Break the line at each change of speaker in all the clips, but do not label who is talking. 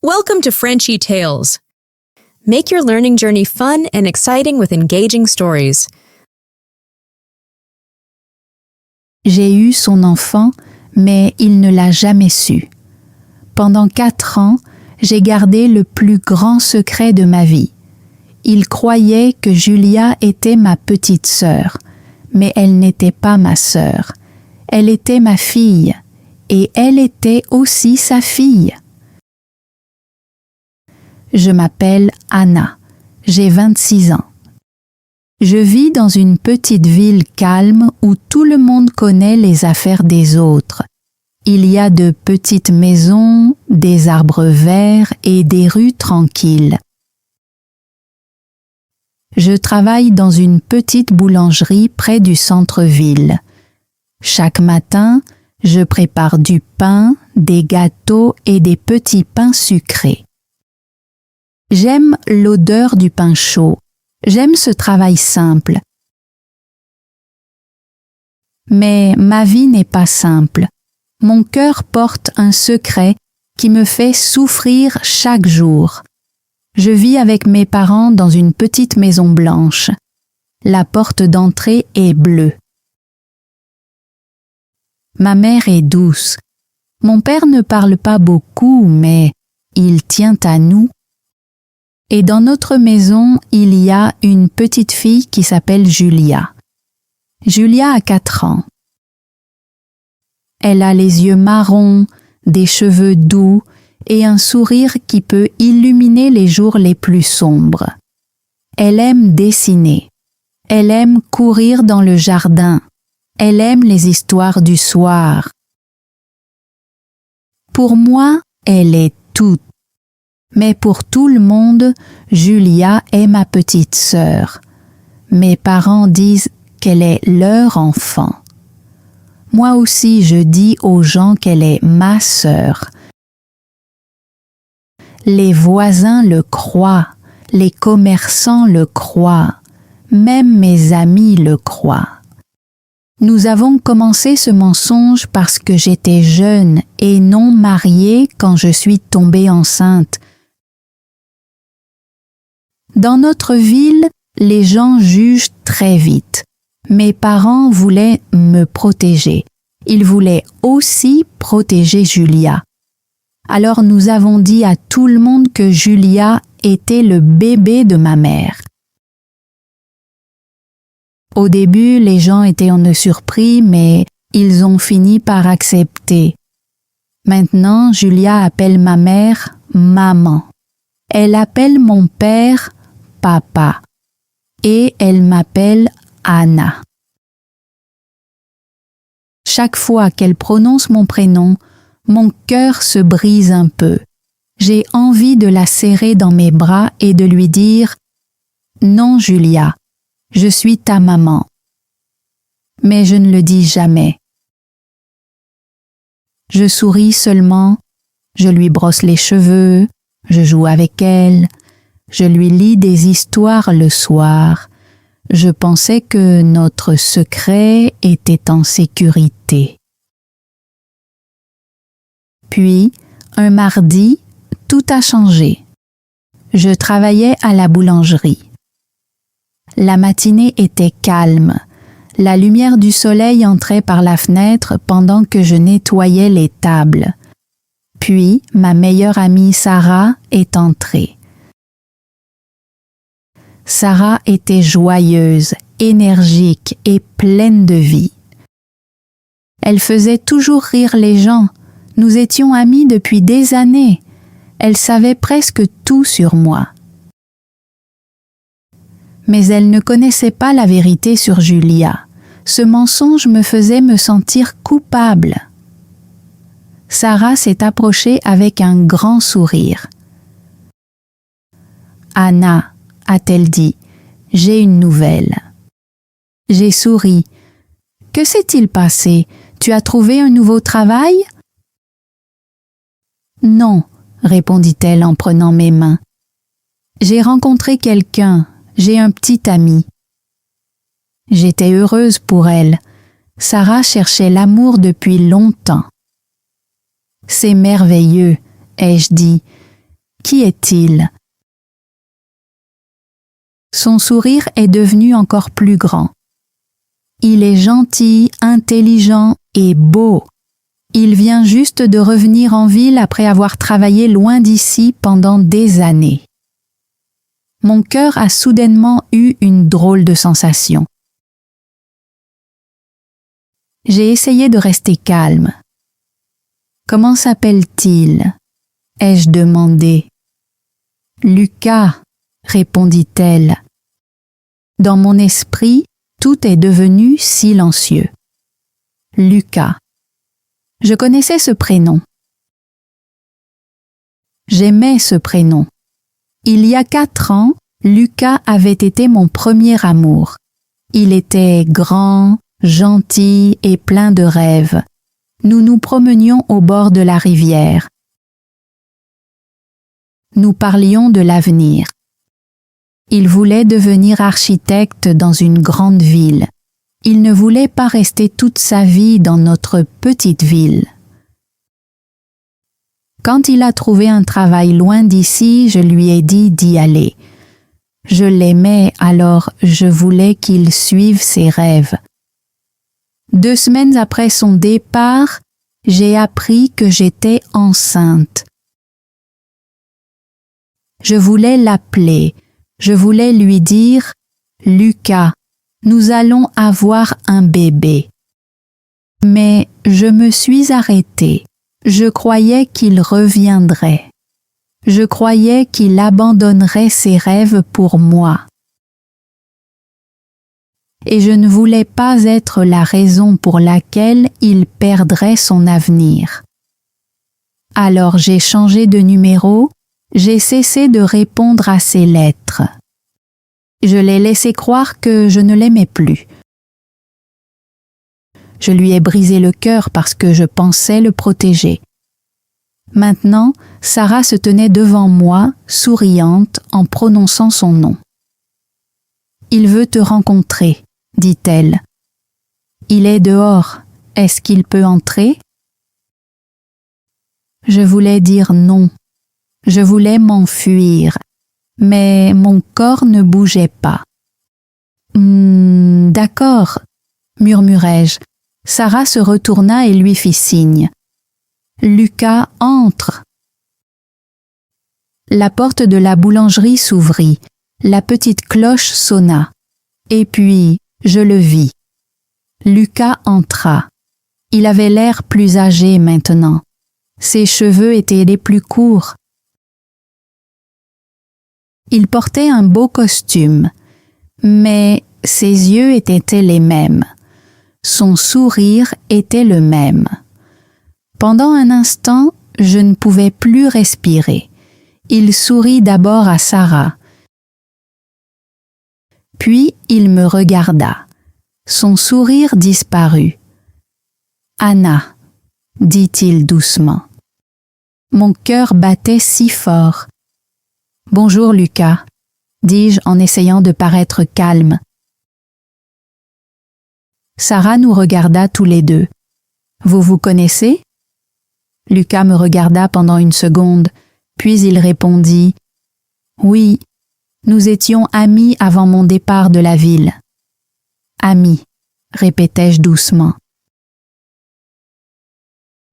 Welcome to Frenchy Tales. Make your learning journey fun and exciting with engaging stories.
J'ai eu son enfant, mais il ne l'a jamais su. Pendant 4 ans, j'ai gardé le plus grand secret de ma vie. Il croyait que Julia était ma petite sœur, mais elle n'était pas ma sœur. Elle était ma fille, et elle était aussi sa fille. Je m'appelle Anna, j'ai 26 ans. Je vis dans une petite ville calme où tout le monde connaît les affaires des autres. Il y a de petites maisons, des arbres verts et des rues tranquilles. Je travaille dans une petite boulangerie près du centre-ville. Chaque matin, je prépare du pain, des gâteaux et des petits pains sucrés. J'aime l'odeur du pain chaud. J'aime ce travail simple. Mais ma vie n'est pas simple. Mon cœur porte un secret qui me fait souffrir chaque jour. Je vis avec mes parents dans une petite maison blanche. La porte d'entrée est bleue. Ma mère est douce. Mon père ne parle pas beaucoup, mais il tient à nous. Et dans notre maison, il y a une petite fille qui s'appelle Julia. Julia a 4 ans. Elle a les yeux marrons, des cheveux doux et un sourire qui peut illuminer les jours les plus sombres. Elle aime dessiner. Elle aime courir dans le jardin. Elle aime les histoires du soir. Pour moi, elle est toute. Mais pour tout le monde, Julia est ma petite sœur. Mes parents disent qu'elle est leur enfant. Moi aussi, je dis aux gens qu'elle est ma sœur. Les voisins le croient, les commerçants le croient, même mes amis le croient. Nous avons commencé ce mensonge parce que j'étais jeune et non mariée quand je suis tombée enceinte. Dans notre ville, les gens jugent très vite. Mes parents voulaient me protéger. Ils voulaient aussi protéger Julia. Alors nous avons dit à tout le monde que Julia était le bébé de ma mère. Au début, les gens étaient surpris, mais ils ont fini par accepter. Maintenant, Julia appelle ma mère « maman ». Elle appelle mon père « papa » et elle m'appelle Anna. Chaque fois qu'elle prononce mon prénom, mon cœur se brise un peu. J'ai envie de la serrer dans mes bras et de lui dire « Non, Julia, je suis ta maman ». Mais je ne le dis jamais. Je souris seulement, je lui brosse les cheveux, je joue avec elle, je lui lis des histoires le soir. Je pensais que notre secret était en sécurité. Puis, un mardi, tout a changé. Je travaillais à la boulangerie. La matinée était calme. La lumière du soleil entrait par la fenêtre pendant que je nettoyais les tables. Puis, ma meilleure amie Sarah est entrée. Sarah était joyeuse, énergique et pleine de vie. Elle faisait toujours rire les gens. Nous étions amies depuis des années. Elle savait presque tout sur moi. Mais elle ne connaissait pas la vérité sur Julia. Ce mensonge me faisait me sentir coupable. Sarah s'est approchée avec un grand sourire. « Anna, a-t-elle dit, j'ai une nouvelle. » J'ai souri. « Que s'est-il passé? Tu as trouvé un nouveau travail? » « Non, répondit-elle en prenant mes mains. J'ai rencontré quelqu'un, j'ai un petit ami. J'étais heureuse pour elle. Sarah cherchait l'amour depuis longtemps. C'est merveilleux, ai-je dit. Qui est-il ? Son sourire est devenu encore plus grand. Il est gentil, intelligent et beau. Il vient juste de revenir en ville après avoir travaillé loin d'ici pendant des années. Mon cœur a soudainement eu une drôle de sensation. J'ai essayé de rester calme. « Comment s'appelle-t-il » ai-je demandé. « Lucas » répondit-elle. Dans mon esprit, tout est devenu silencieux. Lucas. Je connaissais ce prénom. J'aimais ce prénom. Il y a 4 ans, Lucas avait été mon premier amour. Il était grand, gentil et plein de rêves. Nous nous promenions au bord de la rivière. Nous parlions de l'avenir. Il voulait devenir architecte dans une grande ville. Il ne voulait pas rester toute sa vie dans notre petite ville. Quand il a trouvé un travail loin d'ici, je lui ai dit d'y aller. Je l'aimais, alors je voulais qu'il suive ses rêves. 2 semaines après son départ, j'ai appris que j'étais enceinte. Je voulais l'appeler. Je voulais lui dire « Lucas, nous allons avoir un bébé. » Mais je me suis arrêtée. Je croyais qu'il reviendrait. Je croyais qu'il abandonnerait ses rêves pour moi. Et je ne voulais pas être la raison pour laquelle il perdrait son avenir. Alors j'ai changé de numéro, j'ai cessé de répondre à ses lettres. Je l'ai laissé croire que je ne l'aimais plus. Je lui ai brisé le cœur parce que je pensais le protéger. Maintenant, Sarah se tenait devant moi, souriante, en prononçant son nom. « Il veut te rencontrer », dit-elle. « Il est dehors. Est-ce qu'il peut entrer ?» Je voulais dire non. Je voulais m'enfuir, mais mon corps ne bougeait pas. « D'accord », murmurai-je. Sarah se retourna et lui fit signe. « Lucas, entre !» La porte de la boulangerie s'ouvrit, la petite cloche sonna, et puis je le vis. Lucas entra. Il avait l'air plus âgé maintenant. Ses cheveux étaient les plus courts. Il portait un beau costume, mais ses yeux étaient les mêmes. Son sourire était le même. Pendant un instant, je ne pouvais plus respirer. Il sourit d'abord à Sarah. Puis il me regarda. Son sourire disparut. « Anna », dit-il doucement. Mon cœur battait si fort. « Bonjour Lucas », dis-je en essayant de paraître calme. Sarah nous regarda tous les deux. « Vous vous connaissez ?» Lucas me regarda pendant une seconde, puis il répondit « Oui, nous étions amis avant mon départ de la ville. »« Amis », répétai-je doucement.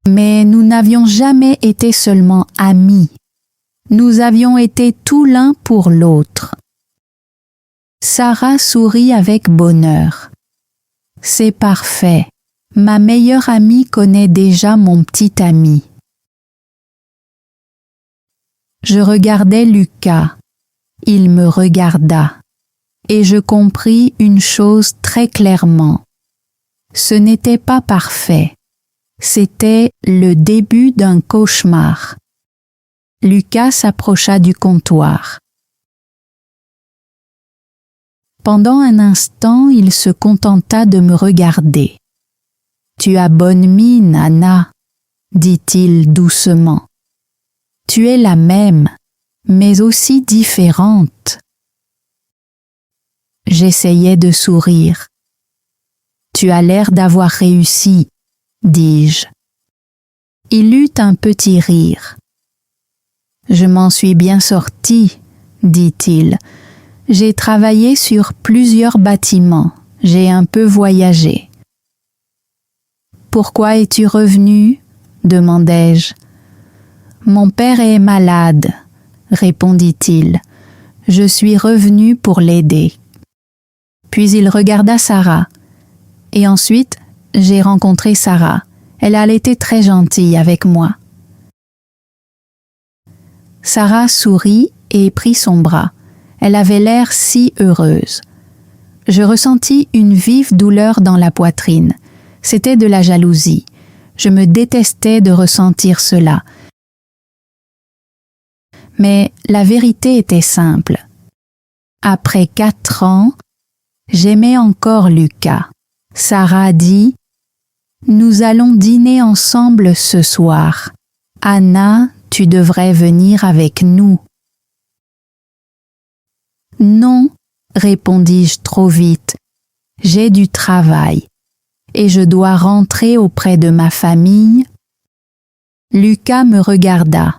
Mais nous n'avions jamais été seulement amis. Nous avions été tout l'un pour l'autre. Sarah sourit avec bonheur. « C'est parfait. Ma meilleure amie connaît déjà mon petit ami. » Je regardais Lucas. Il me regarda. Et je compris une chose très clairement. Ce n'était pas parfait. C'était le début d'un cauchemar. Lucas s'approcha du comptoir. Pendant un instant, il se contenta de me regarder. « Tu as bonne mine, Anna, » dit-il doucement. « Tu es la même, mais aussi différente. » J'essayais de sourire. « Tu as l'air d'avoir réussi, » dis-je. Il eut un petit rire. « Je m'en suis bien sorti, dit-il. J'ai travaillé sur plusieurs bâtiments. J'ai un peu voyagé. Pourquoi es-tu revenu? Demandai-je. Mon père est malade, répondit-il. Je suis revenu pour l'aider. Puis il regarda Sarah. Et ensuite, j'ai rencontré Sarah. Elle a été très gentille avec moi. Sarah sourit et prit son bras. Elle avait l'air si heureuse. Je ressentis une vive douleur dans la poitrine. C'était de la jalousie. Je me détestais de ressentir cela. Mais la vérité était simple. Après 4 ans, j'aimais encore Lucas. Sarah dit « Nous allons dîner ensemble ce soir. Anna, tu devrais venir avec nous. » « Non, répondis-je trop vite. J'ai du travail et je dois rentrer auprès de ma famille. » Lucas me regarda.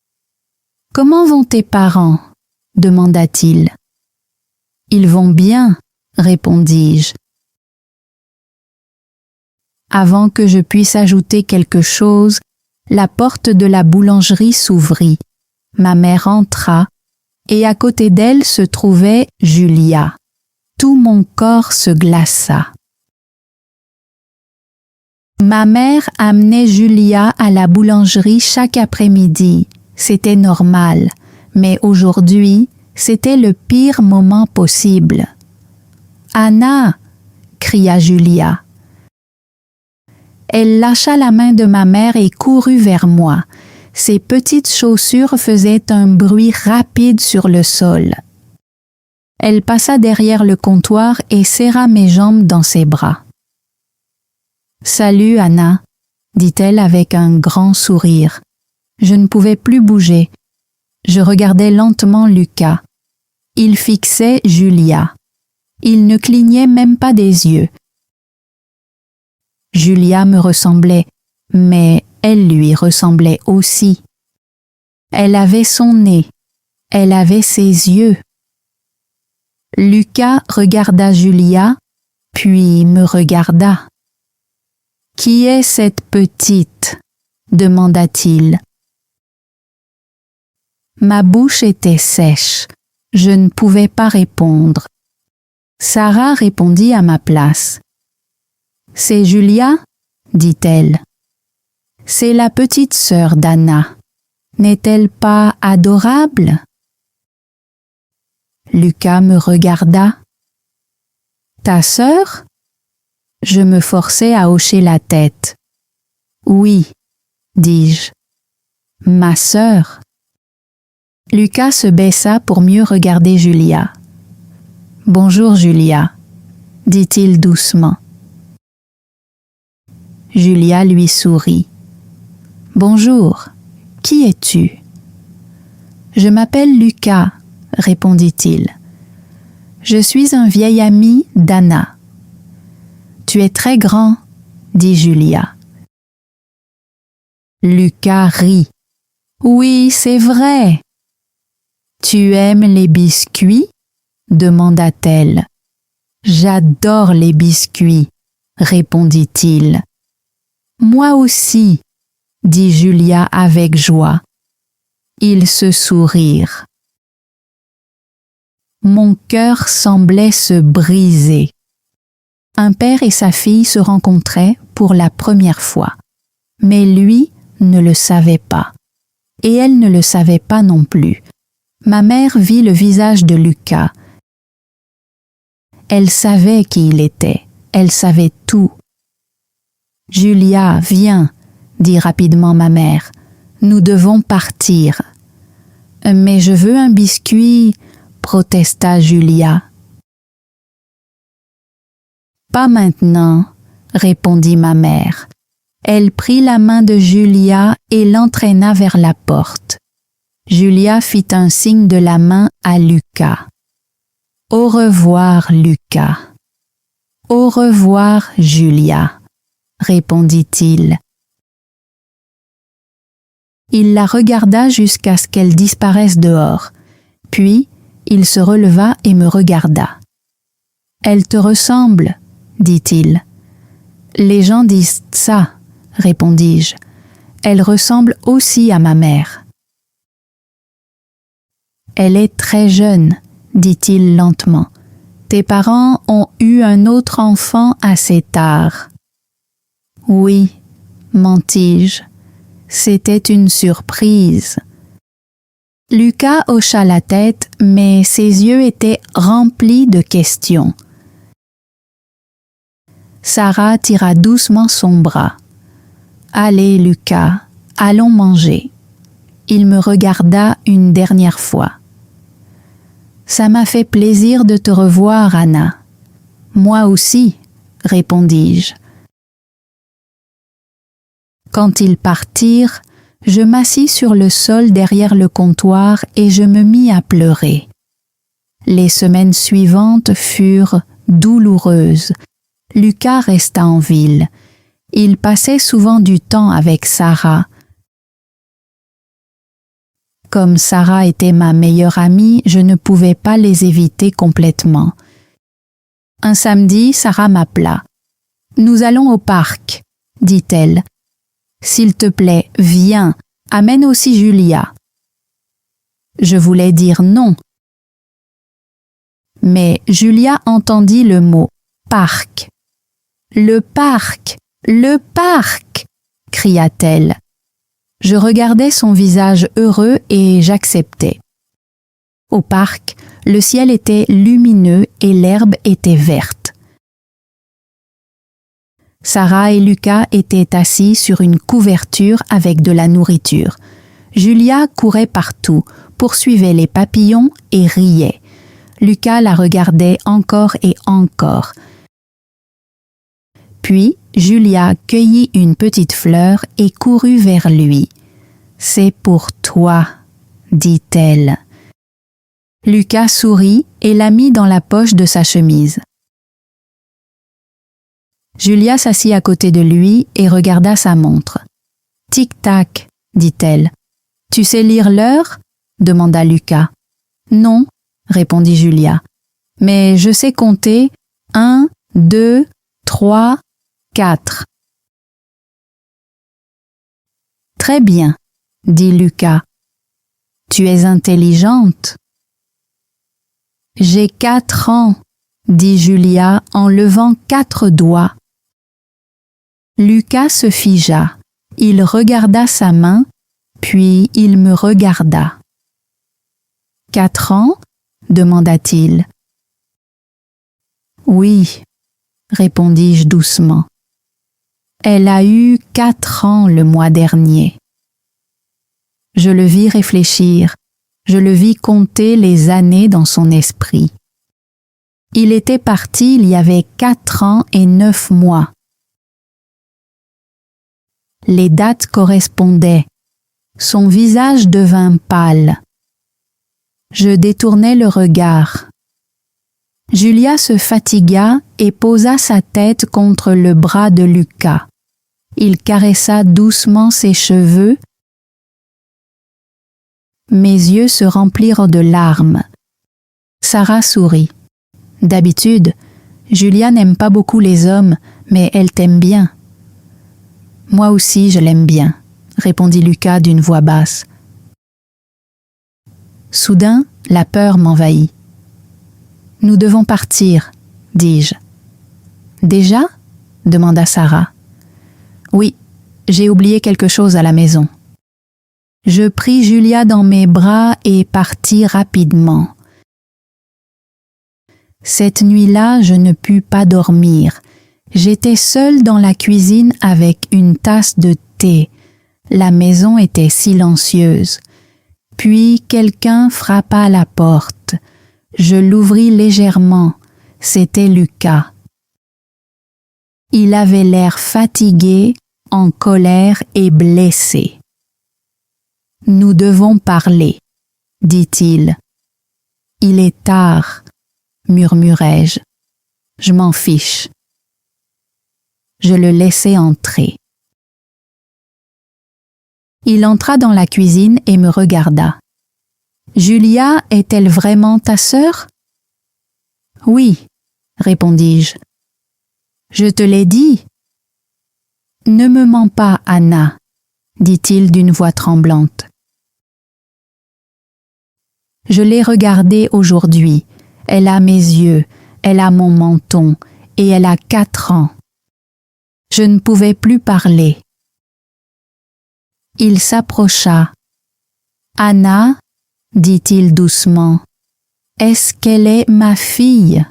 « Comment vont tes parents? » demanda-t-il. « Ils vont bien, répondis-je. Avant que je puisse ajouter quelque chose, la porte de la boulangerie s'ouvrit. Ma mère entra et à côté d'elle se trouvait Julia. Tout mon corps se glaça. Ma mère amenait Julia à la boulangerie chaque après-midi. C'était normal, mais aujourd'hui, c'était le pire moment possible. « Anna !» cria Julia. Elle lâcha la main de ma mère et courut vers moi. Ses petites chaussures faisaient un bruit rapide sur le sol. Elle passa derrière le comptoir et serra mes jambes dans ses bras. « Salut, Anna !» dit-elle avec un grand sourire. Je ne pouvais plus bouger. Je regardais lentement Lucas. Il fixait Julia. Il ne clignait même pas des yeux. Julia me ressemblait, mais elle lui ressemblait aussi. Elle avait son nez, elle avait ses yeux. Lucas regarda Julia, puis me regarda. « Qui est cette petite ?» demanda-t-il. Ma bouche était sèche. Je ne pouvais pas répondre. Sarah répondit à ma place. « C'est Julia ?» dit-elle. « C'est la petite sœur d'Anna. N'est-elle pas adorable ?» Lucas me regarda. « Ta sœur ?» Je me forçai à hocher la tête. « Oui, dis-je. Ma sœur. » Lucas se baissa pour mieux regarder Julia. « Bonjour Julia, » dit-il doucement. Julia lui sourit. « Bonjour, qui es-tu ?»« Je m'appelle Lucas, » répondit-il. « Je suis un vieil ami d'Anna. »« Tu es très grand, » dit Julia. Lucas rit. « Oui, c'est vrai. »« Tu aimes les biscuits ?» demanda-t-elle. « J'adore les biscuits, » répondit-il. « Moi aussi, » dit Julia avec joie. Ils se sourirent. Mon cœur semblait se briser. Un père et sa fille se rencontraient pour la première fois, mais lui ne le savait pas, et elle ne le savait pas non plus. Ma mère vit le visage de Lucas. Elle savait qui il était, elle savait tout. « Julia, viens, » dit rapidement ma mère. « Nous devons partir. »« Mais je veux un biscuit, » protesta Julia. « Pas maintenant, » répondit ma mère. Elle prit la main de Julia et l'entraîna vers la porte. Julia fit un signe de la main à Lucas. « Au revoir, Lucas. »« Au revoir, Julia. » répondit-il. Il la regarda jusqu'à ce qu'elle disparaisse dehors. Puis, il se releva et me regarda. « Elle te ressemble, dit-il. »« Les gens disent ça, répondis-je. Elle ressemble aussi à ma mère. »« Elle est très jeune, dit-il lentement. Tes parents ont eu un autre enfant assez tard. »« Oui, mentis-je. C'était une surprise. » Lucas hocha la tête, mais ses yeux étaient remplis de questions. Sarah tira doucement son bras. « Allez, Lucas, allons manger. » Il me regarda une dernière fois. « Ça m'a fait plaisir de te revoir, Anna. »« Moi aussi, » répondis-je. Quand ils partirent, je m'assis sur le sol derrière le comptoir et je me mis à pleurer. Les semaines suivantes furent douloureuses. Lucas resta en ville. Il passait souvent du temps avec Sarah. Comme Sarah était ma meilleure amie, je ne pouvais pas les éviter complètement. Un samedi, Sarah m'appela. « Nous allons au parc, » dit-elle. « S'il te plaît, viens, amène aussi Julia. » Je voulais dire non. Mais Julia entendit le mot « parc ». « Le parc, le parc !» cria-t-elle. Je regardais son visage heureux et j'acceptais. Au parc, le ciel était lumineux et l'herbe était verte. Sarah et Lucas étaient assis sur une couverture avec de la nourriture. Julia courait partout, poursuivait les papillons et riait. Lucas la regardait encore et encore. Puis, Julia cueillit une petite fleur et courut vers lui. « C'est pour toi, » dit-elle. Lucas sourit et la mit dans la poche de sa chemise. Julia s'assit à côté de lui et regarda sa montre. « Tic-tac, » dit-elle. « Tu sais lire l'heure » demanda Lucas. « Non, » répondit Julia. « Mais je sais compter 1, 2, 3, 4. » « Très bien, » dit Lucas. « Tu es intelligente. »« J'ai 4 ans, » dit Julia en levant 4 doigts. Lucas se figea. Il regarda sa main, puis il me regarda. « 4 ans ?» demanda-t-il. « Oui, » répondis-je doucement. Elle a eu 4 ans le mois dernier. Je le vis réfléchir, je le vis compter les années dans son esprit. Il était parti il y avait 4 ans et 9 mois. Les dates correspondaient. Son visage devint pâle. Je détournai le regard. Julia se fatigua et posa sa tête contre le bras de Lucas. Il caressa doucement ses cheveux. Mes yeux se remplirent de larmes. Sarah sourit. D'habitude, Julia n'aime pas beaucoup les hommes, mais elle t'aime bien. Moi aussi, je l'aime bien, répondit Lucas d'une voix basse. Soudain, la peur m'envahit. Nous devons partir, dis-je. Déjà ? demanda Sarah. Oui, j'ai oublié quelque chose à la maison. Je pris Julia dans mes bras et partis rapidement. Cette nuit-là, je ne pus pas dormir. J'étais seule dans la cuisine avec une tasse de thé. La maison était silencieuse. Puis quelqu'un frappa à la porte. Je l'ouvris légèrement. C'était Lucas. Il avait l'air fatigué, en colère et blessé. « Nous devons parler, » dit-il. « Il est tard, » murmurai-je. « Je m'en fiche. » Je le laissai entrer. Il entra dans la cuisine et me regarda. « Julia est-elle vraiment ta sœur ?»« Oui, répondis-je. »« Je te l'ai dit. »« Ne me mens pas, Anna, dit-il d'une voix tremblante. Je l'ai regardée aujourd'hui. Elle a mes yeux, elle a mon menton, et elle a 4 ans. Je ne pouvais plus parler. Il s'approcha. « Anna, dit-il doucement, est-ce qu'elle est ma fille ?»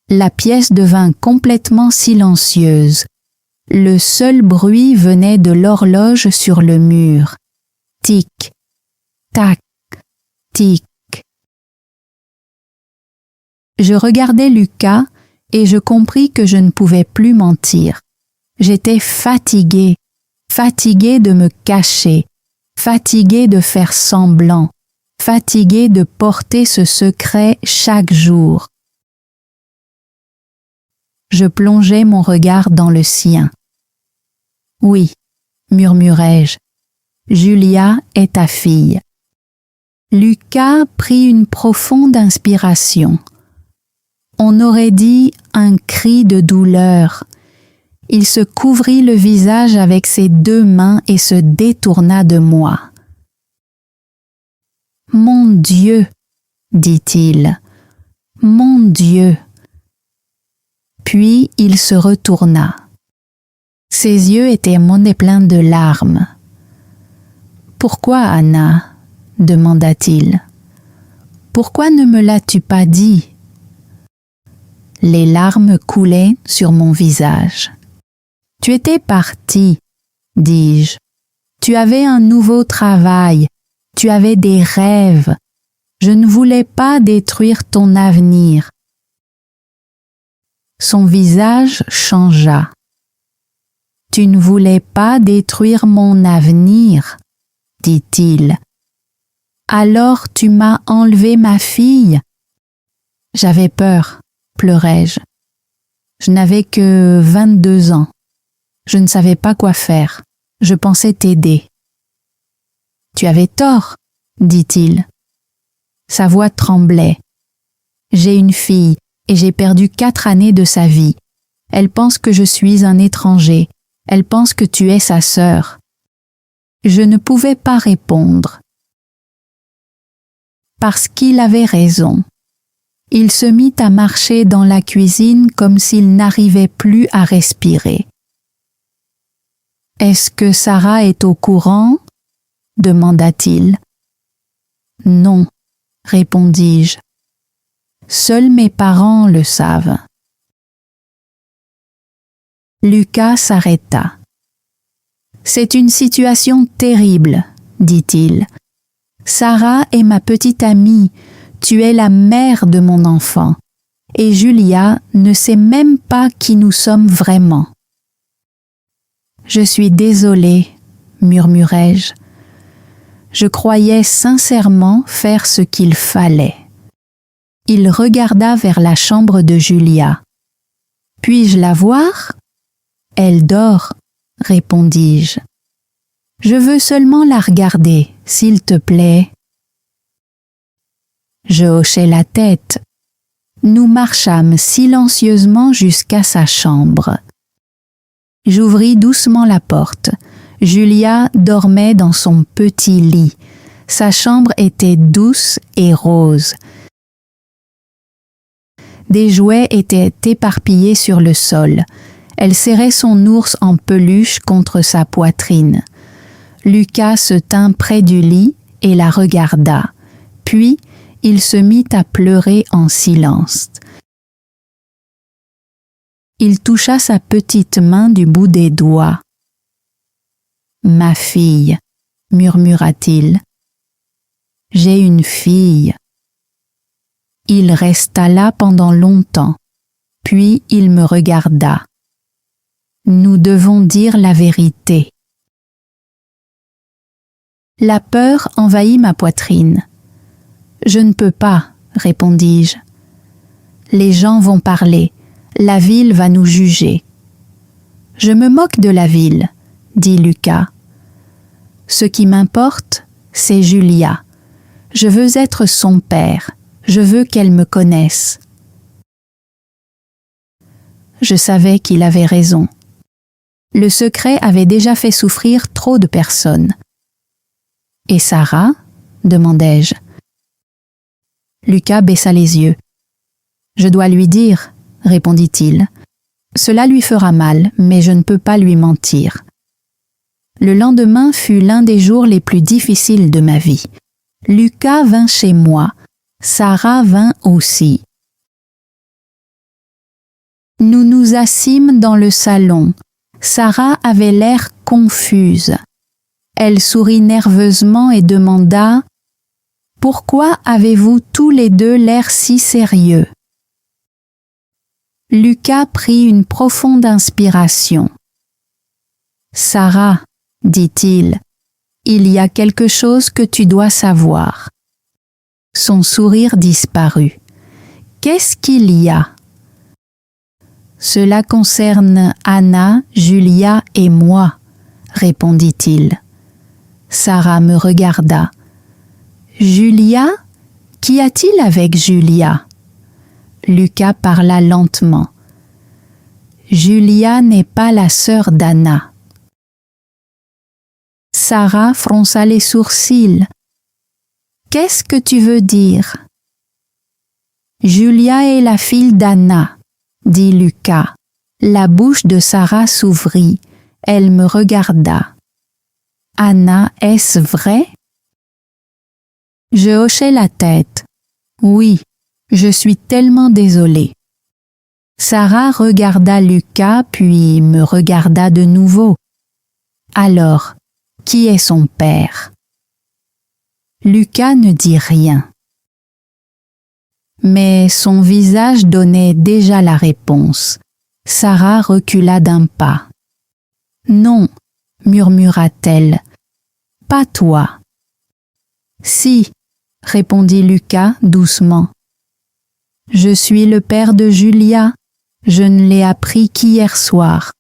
La pièce devint complètement silencieuse. Le seul bruit venait de l'horloge sur le mur. Tic, tac, tic. Je regardai Lucas et je compris que je ne pouvais plus mentir. J'étais fatiguée, fatiguée de me cacher, fatiguée de faire semblant, fatiguée de porter ce secret chaque jour. Je plongeai mon regard dans le sien. « Oui, murmurai-je, Julia est ta fille. » Lucas prit une profonde inspiration. On aurait dit un cri de douleur. Il se couvrit le visage avec ses 2 mains et se détourna de moi. « Mon Dieu, dit-il, mon Dieu. » Puis il se retourna. Ses yeux étaient pleins de larmes. « Pourquoi, Anna ?» demanda-t-il. « Pourquoi ne me l'as-tu pas dit ?» Les larmes coulaient sur mon visage. « Tu étais parti, dis-je. Tu avais un nouveau travail, tu avais des rêves. Je ne voulais pas détruire ton avenir. » Son visage changea. « Tu ne voulais pas détruire mon avenir, dit-il. Alors tu m'as enlevé ma fille. » J'avais peur, pleurai-je. Je n'avais que 22 ans. Je ne savais pas quoi faire. Je pensais t'aider. « Tu avais tort, dit-il. » Sa voix tremblait. « J'ai une fille et j'ai perdu 4 années de sa vie. Elle pense que je suis un étranger. Elle pense que tu es sa sœur. » Je ne pouvais pas répondre. Parce qu'il avait raison. Il se mit à marcher dans la cuisine comme s'il n'arrivait plus à respirer. « Est-ce que Sarah est au courant ?» demanda-t-il. « Non, répondis-je. Seuls mes parents le savent. » Lucas s'arrêta. « C'est une situation terrible, dit-il. Sarah est ma petite amie, tu es la mère de mon enfant, et Julia ne sait même pas qui nous sommes vraiment. » « Je suis désolée, murmurai-je. Je croyais sincèrement faire ce qu'il fallait. » Il regarda vers la chambre de Julia. « Puis-je la voir ?»« Elle dort, répondis-je. Je veux seulement la regarder, s'il te plaît. » Je hochai la tête. Nous marchâmes silencieusement jusqu'à sa chambre. J'ouvris doucement la porte. Julia dormait dans son petit lit. Sa chambre était douce et rose. Des jouets étaient éparpillés sur le sol. Elle serrait son ours en peluche contre sa poitrine. Lucas se tint près du lit et la regarda. Puis, il se mit à pleurer en silence. Il toucha sa petite main du bout des doigts. « Ma fille, » murmura-t-il. « J'ai une fille. » Il resta là pendant longtemps, puis il me regarda. « Nous devons dire la vérité. » La peur envahit ma poitrine. « Je ne peux pas, » répondis-je. « Les gens vont parler. La ville va nous juger. »« Je me moque de la ville, » dit Lucas. Ce qui m'importe, c'est Julia. Je veux être son père. Je veux qu'elle me connaisse. Je savais qu'il avait raison. Le secret avait déjà fait souffrir trop de personnes. « Et Sarah ?» demandai-je. Lucas baissa les yeux. « Je dois lui dire, » répondit-il. « Cela lui fera mal, mais je ne peux pas lui mentir. » Le lendemain fut l'un des jours les plus difficiles de ma vie. Lucas vint chez moi. Sarah vint aussi. Nous nous assîmes dans le salon. Sarah avait l'air confuse. Elle sourit nerveusement et demanda « Pourquoi avez-vous tous les deux l'air si sérieux ?» Lucas prit une profonde inspiration. « Sarah, dit-il, il y a quelque chose que tu dois savoir. » Son sourire disparut. « Qu'est-ce qu'il y a ?» « Cela concerne Anna, Julia et moi, » répondit-il. Sarah me regarda. « Julia? Qu'y a-t-il avec Julia ?» Lucas parla lentement. « Julia n'est pas la sœur d'Anna. » Sarah fronça les sourcils. « Qu'est-ce que tu veux dire ?»« Julia est la fille d'Anna, » dit Lucas. La bouche de Sarah s'ouvrit. Elle me regarda. « Anna, est-ce vrai ?» Je hochai la tête. « Oui, je suis tellement désolée. » Sarah regarda Lucas puis me regarda de nouveau. « Alors, qui est son père ?» Lucas ne dit rien. Mais son visage donnait déjà la réponse. Sarah recula d'un pas. « Non, » murmura-t-elle, « pas toi. »« Si, » répondit Lucas doucement. « Je suis le père de Julia. Je ne l'ai appris qu'hier soir. »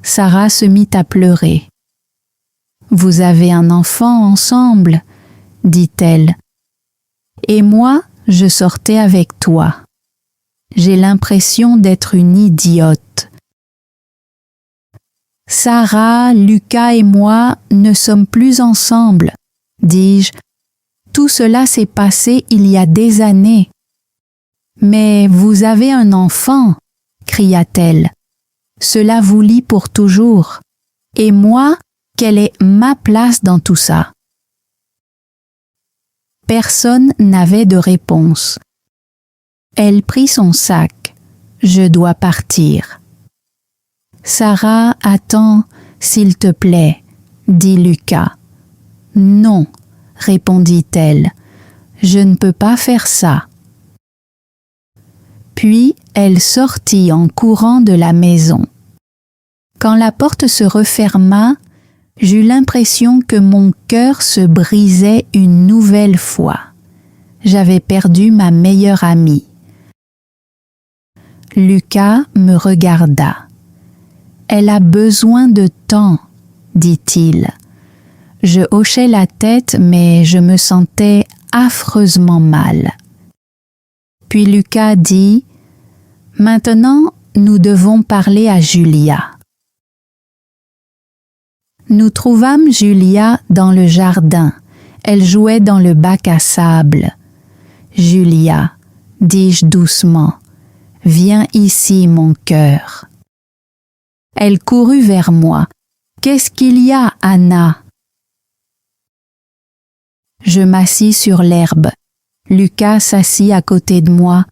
Sarah se mit à pleurer. « Vous avez un enfant ensemble, » dit-elle. « Et moi, je sortais avec toi. J'ai l'impression d'être une idiote. » « Sarah, Lucas et moi ne sommes plus ensemble, » dis-je. « Tout cela s'est passé il y a des années. »« Mais vous avez un enfant, » cria-t-elle. « Cela vous lie pour toujours. Et moi, quelle est ma place dans tout ça ?» Personne n'avait de réponse. Elle prit son sac. « Je dois partir. »« Sarah, attends, s'il te plaît, » dit Lucas. « Non, » répondit-elle, « je ne peux pas faire ça. » Puis elle sortit en courant de la maison. Quand la porte se referma, j'eus l'impression que mon cœur se brisait une nouvelle fois. J'avais perdu ma meilleure amie. Lucas me regarda. « Elle a besoin de temps, » dit-il. Je hochai la tête, mais je me sentais affreusement mal. Puis Lucas dit « Maintenant, nous devons parler à Julia. » Nous trouvâmes Julia dans le jardin. Elle jouait dans le bac à sable. « Julia, » dis-je doucement, « viens ici, mon cœur. » Elle courut vers moi. « Qu'est-ce qu'il y a, Anna ?» Je m'assis sur l'herbe. Lucas s'assit à côté de moi.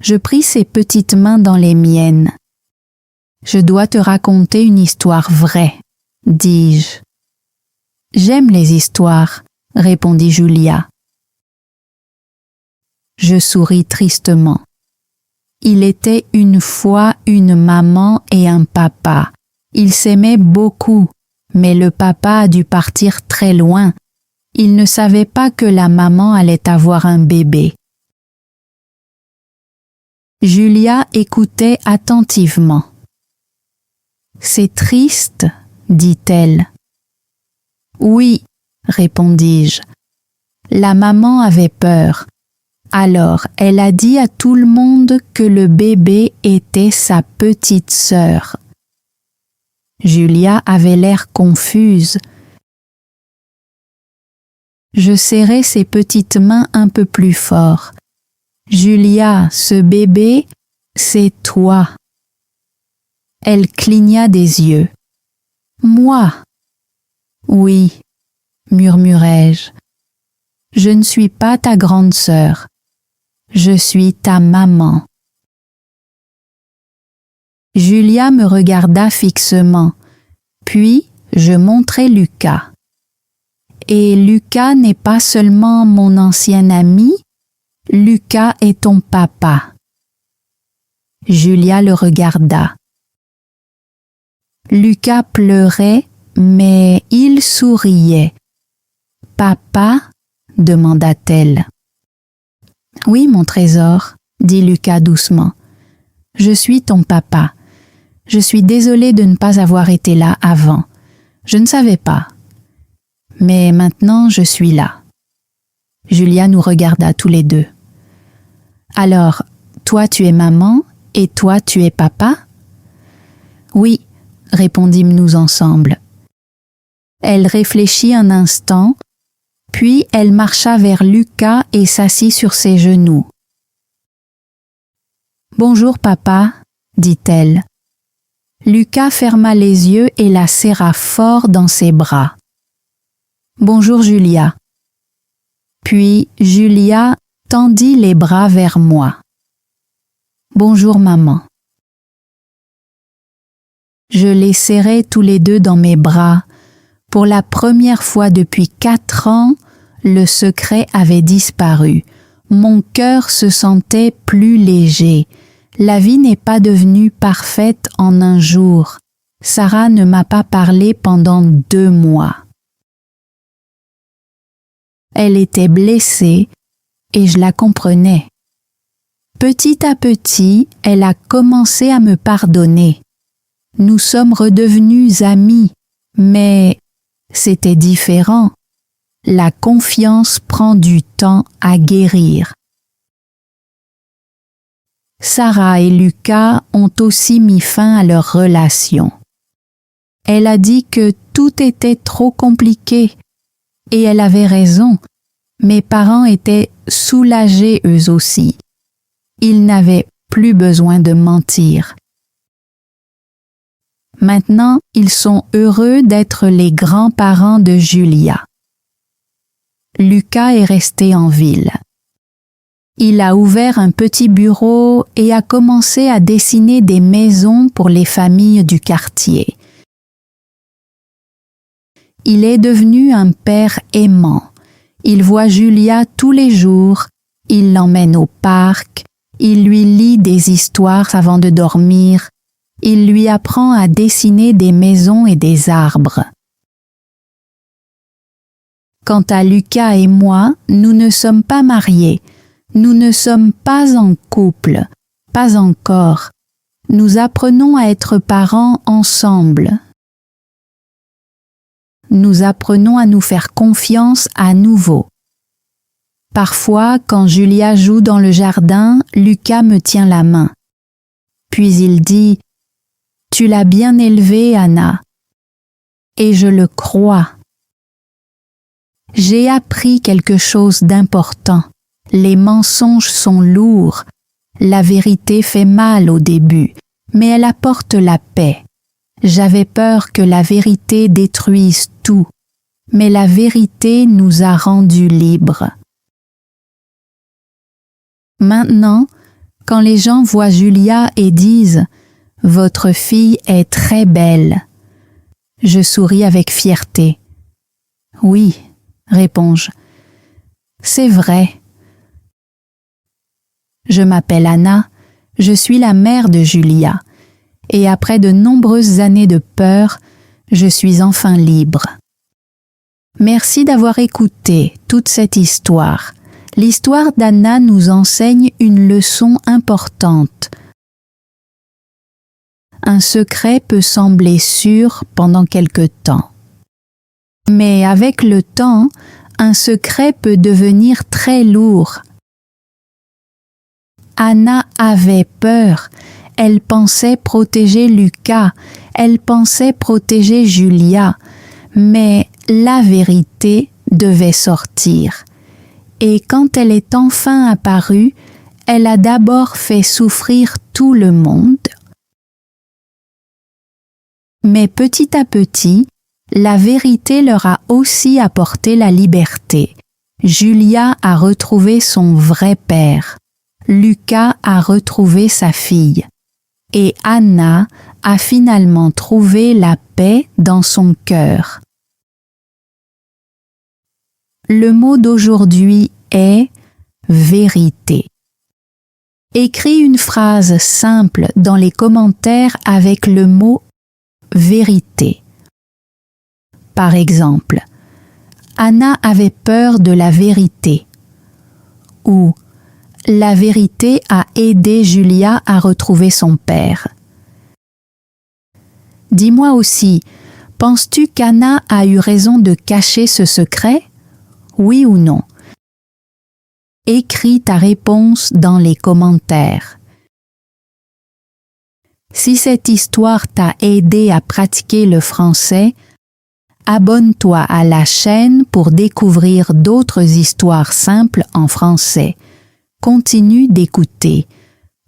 Je pris ses petites mains dans les miennes. « Je dois te raconter une histoire vraie, » dis-je. « J'aime les histoires, » répondit Julia. Je souris tristement. Il était une fois une maman et un papa. Ils s'aimaient beaucoup, mais le papa a dû partir très loin. Il ne savait pas que la maman allait avoir un bébé. Julia écoutait attentivement. « C'est triste, dit-elle. Oui, répondis-je. La maman avait peur. Alors, elle a dit à tout le monde que le bébé était sa petite sœur. Julia avait l'air confuse. Je serrai ses petites mains un peu plus fort. Julia, ce bébé, c'est toi. Elle cligna des yeux. Moi? Oui, murmurai-je. Je ne suis pas ta grande sœur. Je suis ta maman. Julia me regarda fixement, puis je montrai Lucas. Et Lucas n'est pas seulement mon ancien ami, Lucas est ton papa. Julia le regarda. Lucas pleurait, mais il souriait. Papa? Demanda-t-elle. Oui, mon trésor, dit Lucas doucement. Je suis ton papa. Je suis désolée de ne pas avoir été là avant. Je ne savais pas. Mais maintenant, je suis là. Julia nous regarda tous les deux. Alors, toi tu es maman et toi tu es papa? Oui, répondîmes-nous ensemble. Elle réfléchit un instant, puis elle marcha vers Lucas et s'assit sur ses genoux. Bonjour papa, dit-elle. Lucas ferma les yeux et la serra fort dans ses bras. Bonjour Julia. Puis Julia tendit les bras vers moi. Bonjour maman. Je les serrai tous les deux dans mes bras. Pour la première fois depuis 4 ans, le secret avait disparu. Mon cœur se sentait plus léger. La vie n'est pas devenue parfaite en un jour. Sarah ne m'a pas parlé pendant 2 mois. Elle était blessée et je la comprenais. Petit à petit, elle a commencé à me pardonner. Nous sommes redevenus amis, mais c'était différent. La confiance prend du temps à guérir. Sarah et Lucas ont aussi mis fin à leur relation. Elle a dit que tout était trop compliqué et elle avait raison. Mes parents étaient soulagés eux aussi. Ils n'avaient plus besoin de mentir. Maintenant, ils sont heureux d'être les grands-parents de Julia. Lucas est resté en ville. Il a ouvert un petit bureau et a commencé à dessiner des maisons pour les familles du quartier. Il est devenu un père aimant. Il voit Julia tous les jours, il l'emmène au parc, il lui lit des histoires avant de dormir, il lui apprend à dessiner des maisons et des arbres. Quant à Lucas et moi, nous ne sommes pas mariés, nous ne sommes pas en couple, pas encore. Nous apprenons à être parents ensemble. Nous apprenons à nous faire confiance à nouveau. Parfois, quand Julia joue dans le jardin, Lucas me tient la main. Puis il dit « Tu l'as bien élevée, Anna. » Et je le crois. J'ai appris quelque chose d'important. Les mensonges sont lourds. La vérité fait mal au début, mais elle apporte la paix. J'avais peur que la vérité détruise tout, mais la vérité nous a rendus libres. Maintenant, quand les gens voient Julia et disent « Votre fille est très belle », je souris avec fierté. « Oui, » réponds-je, « c'est vrai. » Je m'appelle Anna, je suis la mère de Julia. Et après de nombreuses années de peur, je suis enfin libre. Merci d'avoir écouté toute cette histoire. L'histoire d'Anna nous enseigne une leçon importante. Un secret peut sembler sûr pendant quelque temps. Mais avec le temps, un secret peut devenir très lourd. Anna avait peur. Elle pensait protéger Lucas. Elle pensait protéger Julia. Mais la vérité devait sortir. Et quand elle est enfin apparue, elle a d'abord fait souffrir tout le monde. Mais petit à petit, la vérité leur a aussi apporté la liberté. Julia a retrouvé son vrai père. Lucas a retrouvé sa fille. Et Anna a finalement trouvé la paix dans son cœur. Le mot d'aujourd'hui est vérité. Écris une phrase simple dans les commentaires avec le mot vérité. Par exemple, Anna avait peur de la vérité. Ou la vérité a aidé Julia à retrouver son père. Dis-moi aussi, penses-tu qu'Anna a eu raison de cacher ce secret? Oui ou non? Écris ta réponse dans les commentaires. Si cette histoire t'a aidé à pratiquer le français, abonne-toi à la chaîne pour découvrir d'autres histoires simples en français. Continue d'écouter,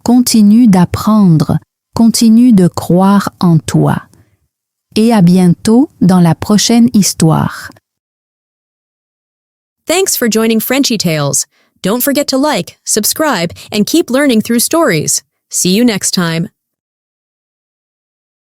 continue d'apprendre, continue de croire en toi. Et à bientôt dans la prochaine histoire.
Thanks for joining Frenchy Tales. Don't forget to like, subscribe, and keep learning through stories. See you next time.